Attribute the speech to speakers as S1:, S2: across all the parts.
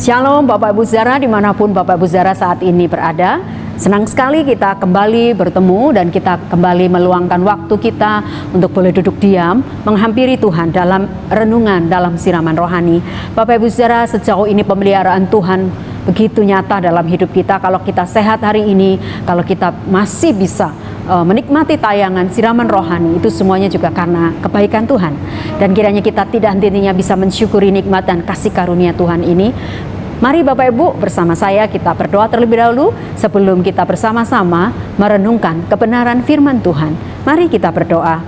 S1: Shalom Bapak Ibu Saudara dimanapun Bapak Ibu Saudara saat ini berada. Senang sekali kita kembali bertemu dan kita kembali meluangkan waktu kita untuk boleh duduk diam menghampiri Tuhan dalam renungan, dalam siraman rohani. Bapak Ibu Saudara, sejauh ini pemeliharaan Tuhan begitu nyata dalam hidup kita. Kalau kita sehat hari ini, kalau kita masih bisa menikmati tayangan siraman rohani, itu semuanya juga karena kebaikan Tuhan. Dan kiranya kita tidak henti-hentinya bisa mensyukuri nikmat dan kasih karunia Tuhan ini. Mari Bapak Ibu bersama saya kita berdoa terlebih dahulu sebelum kita bersama-sama merenungkan kebenaran firman Tuhan. Mari kita berdoa.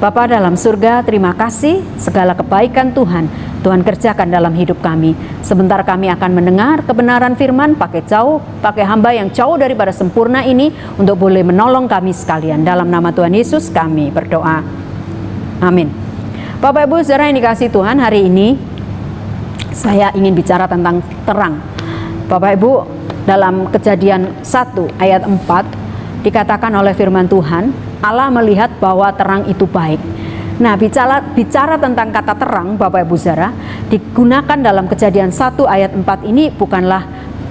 S1: Bapa dalam surga, terima kasih segala kebaikan Tuhan kerjakan dalam hidup kami. Sebentar kami akan mendengar kebenaran firman pakai hamba yang jauh daripada sempurna ini untuk boleh menolong kami sekalian. Dalam nama Tuhan Yesus kami berdoa. Amin. Bapak Ibu saudara yang dikasihi Tuhan, hari ini saya ingin bicara tentang terang. Bapak Ibu, dalam Kejadian 1 ayat 4 dikatakan oleh firman Tuhan, Allah melihat bahwa terang itu baik. Nah, bicara tentang kata terang, Bapak Ibu saudara, digunakan dalam Kejadian 1 ayat 4 ini bukanlah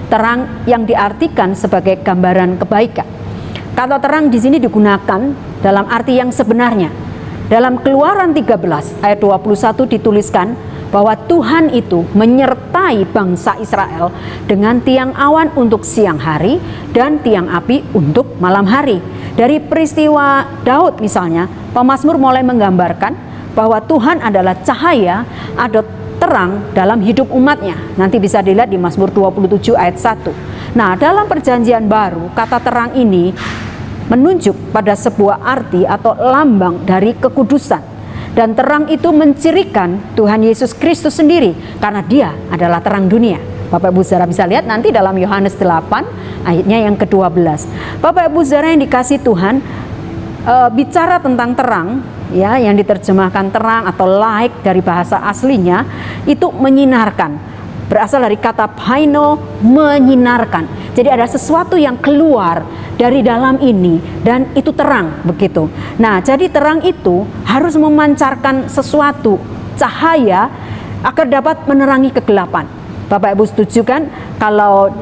S1: terang yang diartikan sebagai gambaran kebaikan. Kata terang di sini digunakan dalam arti yang sebenarnya. Dalam Keluaran 13 ayat 21 dituliskan bahwa Tuhan itu menyertai bangsa Israel dengan tiang awan untuk siang hari dan tiang api untuk malam hari. Dari peristiwa Daud misalnya, pemazmur mulai menggambarkan bahwa Tuhan adalah cahaya, ada terang dalam hidup umatnya. Nanti bisa dilihat di Mazmur 27 ayat 1. Nah, dalam perjanjian baru, kata terang ini menunjuk pada sebuah arti atau lambang dari kekudusan. Dan terang itu mencirikan Tuhan Yesus Kristus sendiri, karena dia adalah terang dunia. Bapak Ibu saudara bisa lihat nanti dalam Yohanes 8 ayatnya yang ke-12. Bapak Ibu saudara yang dikasihi Tuhan, bicara tentang terang, ya, yang diterjemahkan terang atau light dari bahasa aslinya itu menyinarkan. Berasal dari kata paino, menyinarkan. Jadi ada sesuatu yang keluar dari dalam ini dan itu terang, begitu. Nah, jadi terang itu harus memancarkan sesuatu cahaya agar dapat menerangi kegelapan. Bapak Ibu setuju kan kalau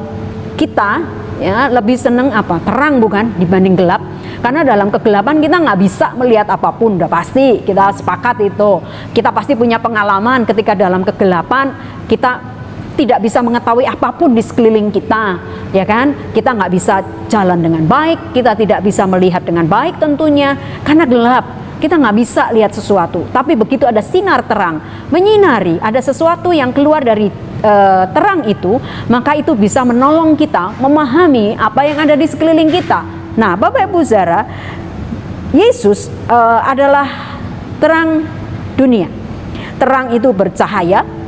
S1: kita ya lebih senang apa? Terang bukan dibanding gelap? Karena dalam kegelapan kita nggak bisa melihat apapun, udah pasti kita sepakat itu. Kita pasti punya pengalaman ketika dalam kegelapan kita tidak bisa mengetahui apapun di sekeliling kita, ya kan? Kita nggak bisa jalan dengan baik, kita tidak bisa melihat dengan baik tentunya, karena gelap. Kita nggak bisa lihat sesuatu. Tapi begitu ada sinar terang menyinari, ada sesuatu yang keluar dari terang itu, maka itu bisa menolong kita memahami apa yang ada di sekeliling kita. Nah, Bapak Ibu saudara, Yesus adalah terang dunia. Terang itu bercahaya.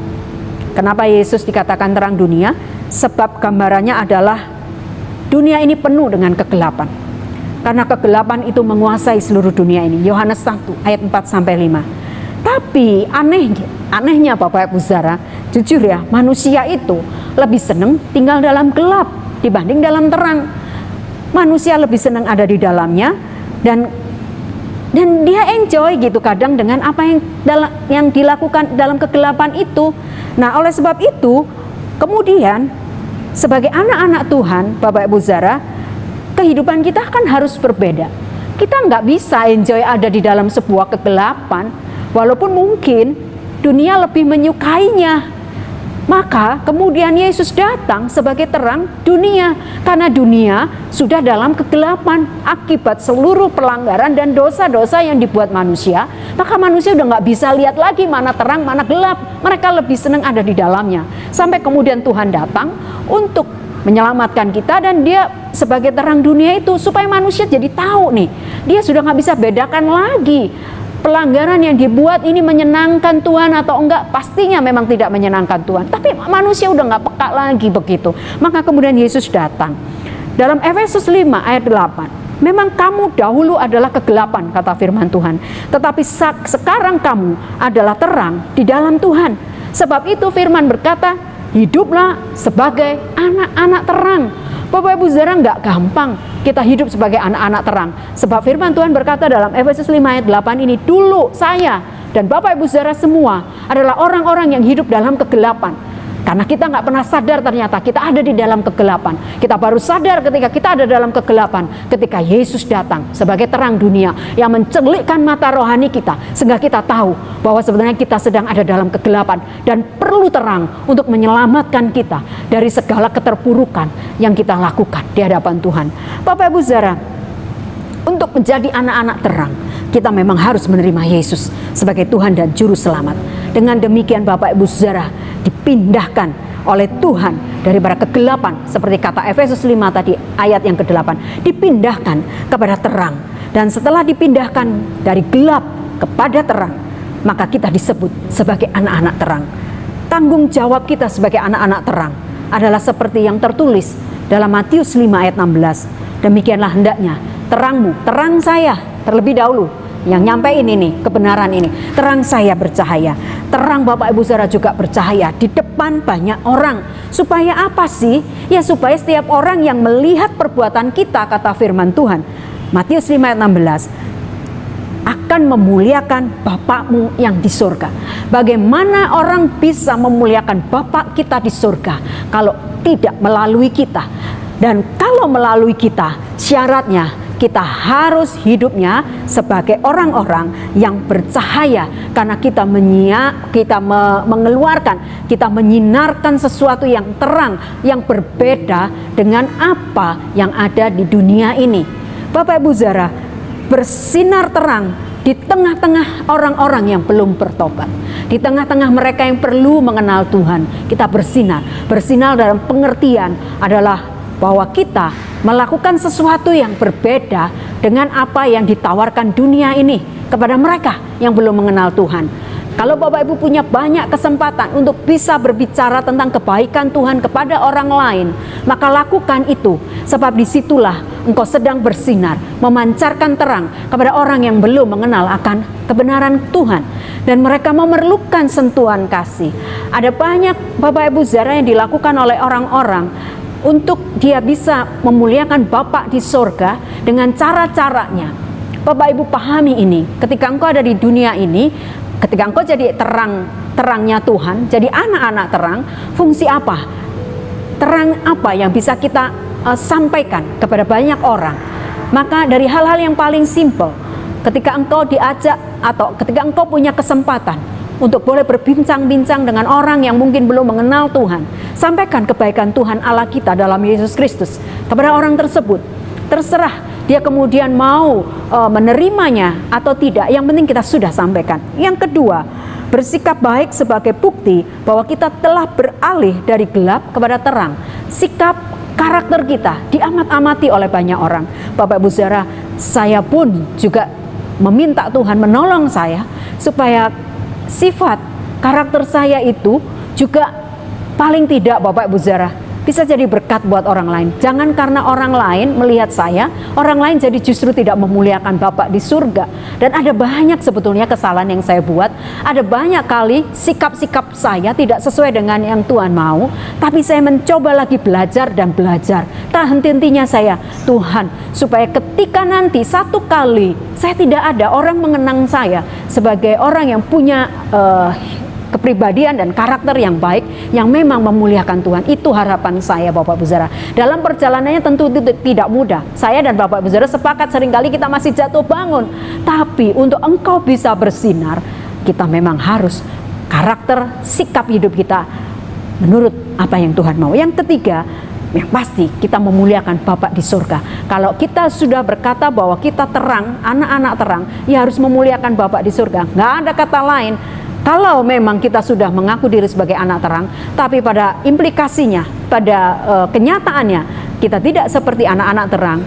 S1: Kenapa Yesus dikatakan terang dunia? Sebab gambarannya adalah dunia ini penuh dengan kegelapan. Karena kegelapan itu menguasai seluruh dunia ini. Yohanes 1 ayat 4-5. Tapi anehnya Bapak Ibu saudara, jujur ya, manusia itu lebih senang tinggal dalam gelap dibanding dalam terang. Manusia lebih senang ada di dalamnya dan dia enjoy gitu kadang dengan apa yang dilakukan dalam kegelapan itu. Nah, oleh sebab itu kemudian sebagai anak-anak Tuhan, Bapak Ibu saudara, kehidupan kita kan harus berbeda. Kita nggak bisa enjoy ada di dalam sebuah kegelapan, walaupun mungkin dunia lebih menyukainya. Maka kemudian Yesus datang sebagai terang dunia, karena dunia sudah dalam kegelapan akibat seluruh pelanggaran dan dosa-dosa yang dibuat manusia. Maka manusia udah nggak bisa lihat lagi mana terang mana gelap. Mereka lebih senang ada di dalamnya. Sampai kemudian Tuhan datang untuk menyelamatkan kita, dan dia sebagai terang dunia itu supaya manusia jadi tahu nih, dia sudah nggak bisa bedakan lagi pelanggaran yang dibuat ini menyenangkan Tuhan atau enggak. Pastinya memang tidak menyenangkan Tuhan, tapi manusia udah nggak peka lagi begitu. Maka kemudian Yesus datang. Dalam Efesus 5 ayat 8, memang kamu dahulu adalah kegelapan, kata firman Tuhan, tetapi sekarang kamu adalah terang di dalam Tuhan. Sebab itu firman berkata, hiduplah sebagai anak-anak terang. Bapak Ibu saudara, nggak gampang kita hidup sebagai anak-anak terang. Sebab firman Tuhan berkata dalam Efesus 5 ayat 8 ini, dulu saya dan Bapak Ibu saudara semua adalah orang-orang yang hidup dalam kegelapan. Karena kita nggak pernah sadar ternyata kita ada di dalam kegelapan. Kita baru sadar ketika kita ada dalam kegelapan, ketika Yesus datang sebagai terang dunia yang mencelikkan mata rohani kita, sehingga kita tahu bahwa sebenarnya kita sedang ada dalam kegelapan dan perlu terang untuk menyelamatkan kita dari segala keterpurukan yang kita lakukan di hadapan Tuhan. Bapak Ibu Saudara, untuk menjadi anak-anak terang, kita memang harus menerima Yesus sebagai Tuhan dan Juru Selamat. Dengan demikian Bapak Ibu Saudara, dipindahkan oleh Tuhan daripada kegelapan, seperti kata Efesus 5 tadi ayat yang ke-8, dipindahkan kepada terang. Dan setelah dipindahkan dari gelap kepada terang, maka kita disebut sebagai anak-anak terang. Tanggung jawab kita sebagai anak-anak terang adalah seperti yang tertulis dalam Matius 5 ayat 16. Demikianlah hendaknya terangmu, terang saya terlebih dahulu yang nyampein ini, kebenaran ini. Terang saya bercahaya. Terang Bapak Ibu Saudara juga bercahaya di depan banyak orang. Supaya apa sih? Ya supaya setiap orang yang melihat perbuatan kita, kata firman Tuhan, Matius 5 ayat 16, akan memuliakan Bapakmu yang di surga. Bagaimana orang bisa memuliakan Bapak kita di surga kalau tidak melalui kita? Dan kalau melalui kita, syaratnya kita harus hidupnya sebagai orang-orang yang bercahaya, karena kita mengeluarkan, kita menyinarkan sesuatu yang terang, yang berbeda dengan apa yang ada di dunia ini. Bapak Ibu Saudara, bersinar terang di tengah-tengah orang-orang yang belum bertobat, di tengah-tengah mereka yang perlu mengenal Tuhan. Kita bersinar dalam pengertian adalah bahwa kita melakukan sesuatu yang berbeda dengan apa yang ditawarkan dunia ini kepada mereka yang belum mengenal Tuhan. Kalau Bapak Ibu punya banyak kesempatan untuk bisa berbicara tentang kebaikan Tuhan kepada orang lain, maka lakukan itu, sebab disitulah engkau sedang bersinar, memancarkan terang kepada orang yang belum mengenal akan kebenaran Tuhan. Dan mereka memerlukan sentuhan kasih. Ada banyak Bapak Ibu Saudara yang dilakukan oleh orang-orang untuk dia bisa memuliakan Bapa di sorga dengan cara-caranya. Bapak Ibu pahami ini, ketika engkau ada di dunia ini, ketika engkau jadi terangnya Tuhan, jadi anak-anak terang, fungsi apa? Terang apa yang bisa kita sampaikan kepada banyak orang? Maka dari hal-hal yang paling simpel, ketika engkau diajak atau ketika engkau punya kesempatan untuk boleh berbincang-bincang dengan orang yang mungkin belum mengenal Tuhan, sampaikan kebaikan Tuhan Allah kita dalam Yesus Kristus kepada orang tersebut. Terserah dia kemudian mau menerimanya atau tidak, yang penting kita sudah sampaikan. Yang kedua, bersikap baik sebagai bukti bahwa kita telah beralih dari gelap kepada terang. Sikap karakter kita diamat-amati oleh banyak orang. Bapak Ibu Saudara, saya pun juga meminta Tuhan menolong saya supaya sifat karakter saya itu juga paling tidak Bapak Ibu Saudara bisa jadi berkat buat orang lain. Jangan karena orang lain melihat saya, orang lain jadi justru tidak memuliakan Bapak di surga. Dan ada banyak sebetulnya kesalahan yang saya buat. Ada banyak kali sikap-sikap saya tidak sesuai dengan yang Tuhan mau. Tapi saya mencoba lagi belajar dan belajar. Tak henti-hentinya saya, Tuhan, supaya ketika nanti satu kali saya tidak ada, orang mengenang saya sebagai orang yang punya kepribadian dan karakter yang baik, yang memang memuliakan Tuhan. Itu harapan saya Bapak Ibu Saudara. Dalam perjalanannya tentu tidak mudah. Saya dan Bapak Ibu Saudara sepakat seringkali kita masih jatuh bangun. Tapi untuk engkau bisa bersinar, kita memang harus karakter, sikap hidup kita menurut apa yang Tuhan mau. Yang ketiga, yang pasti kita memuliakan Bapak di surga. Kalau kita sudah berkata bahwa kita terang, anak-anak terang, ya harus memuliakan Bapak di surga. Nggak ada kata lain. Kalau memang kita sudah mengaku diri sebagai anak terang, tapi pada implikasinya, pada kenyataannya, kita tidak seperti anak-anak terang,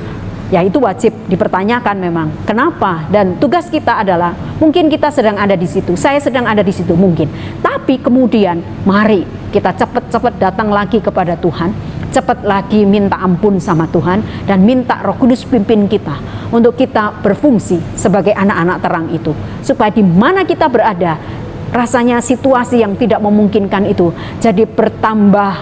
S1: ya itu wajib dipertanyakan memang. Kenapa? Dan tugas kita adalah, mungkin kita sedang ada di situ, saya sedang ada di situ mungkin. Tapi kemudian, mari kita cepat-cepat datang lagi kepada Tuhan, cepat lagi minta ampun sama Tuhan, dan minta Roh Kudus pimpin kita untuk kita berfungsi sebagai anak-anak terang itu. Supaya di mana kita berada, rasanya situasi yang tidak memungkinkan itu jadi bertambah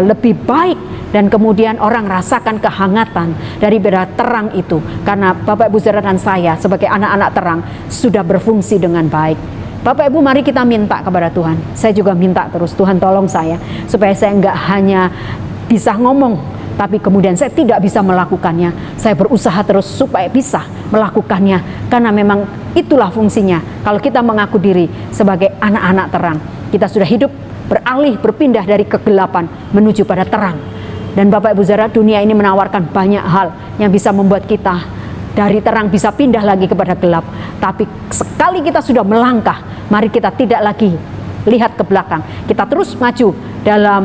S1: lebih baik, dan kemudian orang rasakan kehangatan dari beda terang itu, karena Bapak Ibu Saudara dan saya sebagai anak-anak terang sudah berfungsi dengan baik. Bapak Ibu, mari kita minta kepada Tuhan. Saya juga minta terus, Tuhan tolong saya supaya saya enggak hanya bisa ngomong, tapi kemudian saya tidak bisa melakukannya. Saya berusaha terus supaya bisa melakukannya, karena memang itulah fungsinya. Kalau kita mengaku diri sebagai anak-anak terang, kita sudah hidup beralih, berpindah dari kegelapan menuju pada terang. Dan Bapak Ibu Saudara, dunia ini menawarkan banyak hal yang bisa membuat kita dari terang bisa pindah lagi kepada gelap. Tapi sekali kita sudah melangkah, mari kita tidak lagi lihat ke belakang. Kita terus maju dalam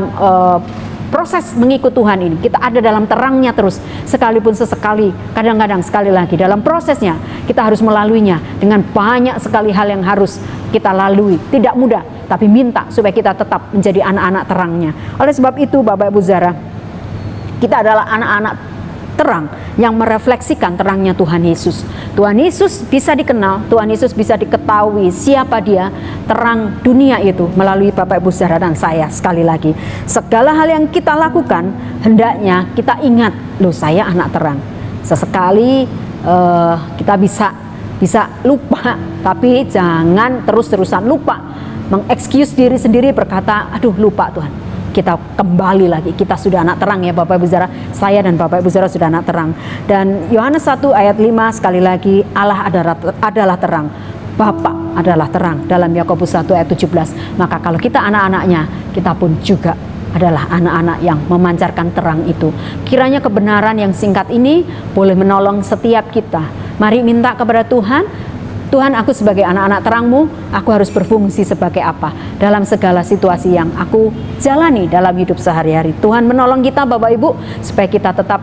S1: proses mengikut Tuhan ini. Kita ada dalam terangnya terus, sekalipun sesekali, kadang-kadang sekali lagi. Dalam prosesnya kita harus melaluinya dengan banyak sekali hal yang harus kita lalui. Tidak mudah, tapi minta supaya kita tetap menjadi anak-anak terangnya. Oleh sebab itu Bapak Ibu Saudara, kita adalah anak-anak terang yang merefleksikan terangnya Tuhan Yesus. Tuhan Yesus bisa dikenal, Tuhan Yesus bisa diketahui siapa dia, terang dunia itu melalui Bapak Ibu Saudara dan saya. Sekali lagi, segala hal yang kita lakukan hendaknya kita ingat, loh saya anak terang. Sesekali kita bisa lupa, tapi jangan terus-terusan lupa, mengexcuse diri sendiri berkata, aduh lupa Tuhan. Kita kembali lagi, kita sudah anak terang ya Bapak Ibu Saudara. Saya dan Bapak Ibu Saudara sudah anak terang. Dan Yohanes 1 ayat 5 sekali lagi, Allah adalah terang, Bapa adalah terang. Dalam Yakobus 1 ayat 17. Maka kalau kita anak-anaknya, kita pun juga adalah anak-anak yang memancarkan terang itu. Kiranya kebenaran yang singkat ini boleh menolong setiap kita. Mari minta kepada Tuhan, Tuhan, aku sebagai anak-anak terang-Mu, aku harus berfungsi sebagai apa dalam segala situasi yang aku jalani dalam hidup sehari-hari. Tuhan menolong kita Bapak Ibu supaya kita tetap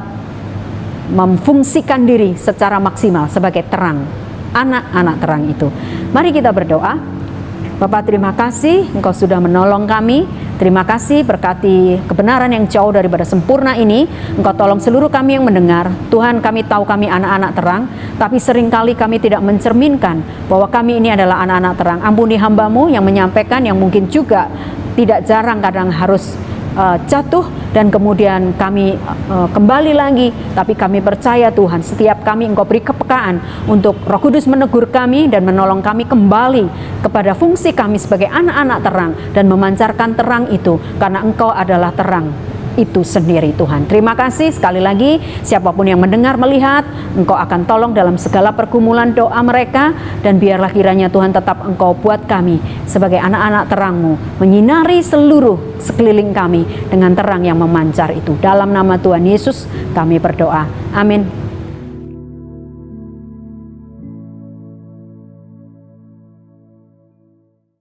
S1: memfungsikan diri secara maksimal sebagai terang, anak-anak terang itu. Mari kita berdoa. Bapak, terima kasih Engkau sudah menolong kami. Terima kasih berkati kebenaran yang jauh daripada sempurna ini. Engkau tolong seluruh kami yang mendengar. Tuhan, kami tahu kami anak-anak terang, tapi seringkali kami tidak mencerminkan bahwa kami ini adalah anak-anak terang. Ampuni hamba-Mu yang menyampaikan, yang mungkin juga tidak jarang kadang harus jatuh dan kemudian kami kembali lagi. Tapi kami percaya Tuhan, setiap kami Engkau beri kepekaan untuk Roh Kudus menegur kami dan menolong kami kembali kepada fungsi kami sebagai anak-anak terang dan memancarkan terang itu, karena Engkau adalah terang itu sendiri Tuhan. Terima kasih sekali lagi, siapapun yang mendengar, melihat, Engkau akan tolong dalam segala pergumulan doa mereka, dan biarlah kiranya Tuhan tetap Engkau buat kami sebagai anak-anak terang-Mu, menyinari seluruh sekeliling kami dengan terang yang memancar itu. Dalam nama Tuhan Yesus kami berdoa, amin.